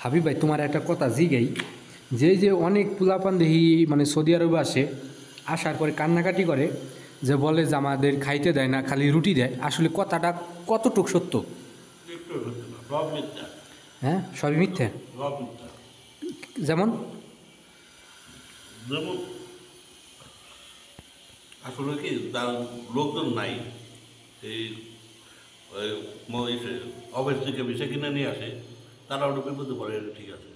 হাবিব ভাই তোমার একটা কথা জিগাই, যে অনেক পোলাপান দেখি মানে সৌদি আরবে আসে, আসার পরে কান্নাকাটি করে, যে বলে যে আমাদের খাইতে দেয় না, খালি রুটি দেয়। আসলে কথাটা কতটুক সত্য? হ্যাঁ, সবই মিথ্যে। যেমন যেমন আসলে কি তার লোকজন নাই, এই অফিস থেকে বিষয় কিনে নিয়ে আসে, তারা ওটা বিপদে পড়ে, এটা ঠিক আছে।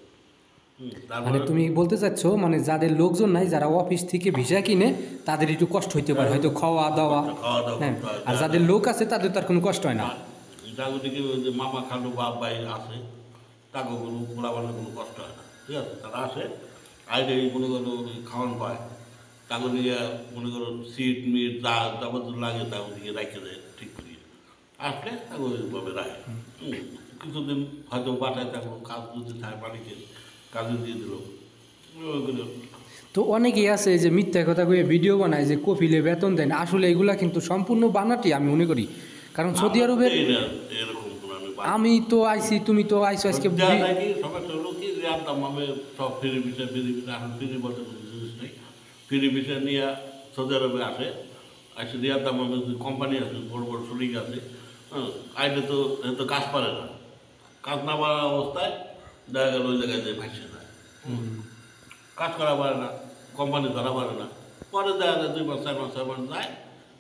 মানে তুমি বলতে চাচ্ছ মানে যাদের লোকজন নাই, যারা অফিস থেকে ভিসা কিনে, তাদের একটু কষ্ট হইতে পারে, হয়তো খাওয়া দাওয়া। হ্যাঁ, আর যাদের লোক আছে তাদের তার কোনো কষ্ট হয় না। যাদেরকে যে মামা খালু বাপ ভাই আছে, তাকে কোনো পোলাবানের কোনো কষ্ট হয় না, ঠিক আছে। তারা আসে আইডে মনে করো খাওয়ান পায়, তাকে নিয়ে মনে করো সিট মিট যা যাবতীয় লাগে তাকে দিকে রাখে দেয় ঠিক করিয়ে, আসলে তাকে ওইভাবে রাখে। কিছুদিন হয়তো বাসায় থাকলো, কাজ যদি থাকে মালিকের কাজে দিয়ে দিল ওইগুলো। তো অনেকেই আছে যে মিথ্যা কথা কয়ে ভিডিও বানায় যে কফিলে বেতন দেয় না, আসলে এগুলা কিন্তু সম্পূর্ণ বানাটি আমি মনে করি। কারণ সৌদি আরবের এরকম আমি তো আইছি, তুমি তো আইসো আজকে। সমস্যা হলো কি যে আনতাম আমি সব ফ্রি বিষয় এখন ফ্রি বলতে কোনো জিনিস নেই। ফ্রি বিষয় নিয়ে সৌদি আরবে আসে, আসে রিয়াদাম আমি কোম্পানি আছে, বড় বড় শ্রমিক আছে, হ্যাঁ, আইলে তো তো কাজ পারে না, কাজ না পারার অবস্থায় দেখা গেল ওই জায়গায় যে ভাসে যায়, কাজ করা পারে না, কোম্পানি ধরা পারে না, পরে দেখা যায় 2 মাস 4 মাস 6 মাস যায়,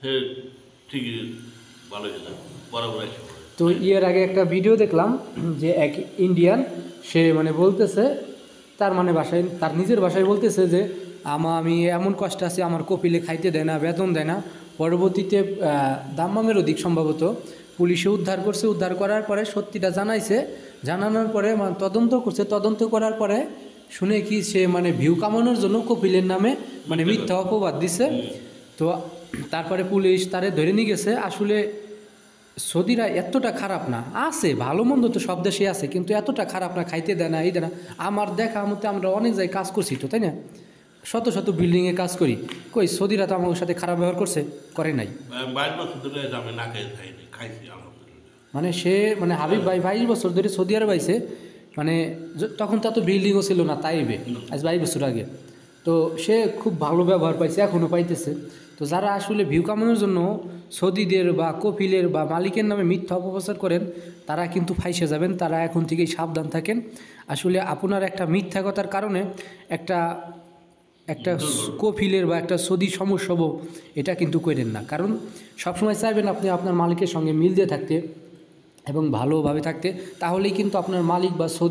সে ঠিকই ভালো হয়ে যায়, বরাবর এসে। তো এর আগে একটা ভিডিও দেখলাম যে এক ইন্ডিয়ান, সে মানে বলতেছে তার মানে ভাষায়, তার নিজের ভাষায় বলতেছে যে আমি এমন কষ্ট আছে, আমার কপিলে খাইতে দেয় না, বেতন দেয় না। পরবর্তীতে দাম্মামের অধিক সম্ভবত পুলিশে উদ্ধার করছে, উদ্ধার করার পরে সত্যিটা জানাইছে, জানানোর পরে তদন্ত করছে, তদন্ত করার পরে শুনে কি সে মানে ভিউ কামানোর জন্য কপিলের নামে মানে মিথ্যা অপবাদ দিছে। তো তারপরে পুলিশ তারে ধরে নিয়ে গেছে। আসলে সৌদিরা এতটা খারাপ না, আছে ভালো মন্দ তো সব দেশে আছে, কিন্তু এতটা খারাপ না, খাইতে দেয় না, এই দেয় না। আমার দেখা মতে আমরা অনেক জায়গায় কাজ করছি তো, তাই না? শত শত বিল্ডিংয়ে কাজ করি, কই সৌদিরা তো আমার সাথে খারাপ ব্যবহার করছে? করে নাই। মানে সে মানে হাবিব ভাই 22 বছর ধরে সৌদি আরব আইছে, মানে তখন তো এত বিল্ডিংও ছিল না তাইবে, আজ 22 বছর আগে। তো সে খুব ভালো ব্যবহার পাইছে, এখনও পাইতেছে। তো যারা আসলে ভিউ কামানোর জন্য সৌদিদের বা কপিলের বা মালিকের নামে মিথ্যা অপপ্রচার করেন, তারা কিন্তু ফাইসে যাবেন। তারা এখন থেকেই সাবধান থাকেন। আসলে আপনার একটা মিথ্যা কথার কারণে একটা একটা কপিলের বা একটা সৌদি সমস্যা হবো, এটা কিন্তু করেন না। কারণ সবসময় চাইবেন আপনি আপনার মালিকের সঙ্গে মিল দিয়ে থাকতে এবং ভালোভাবে থাকতে, তাহলেই কিন্তু আপনার মালিক বা সৌদি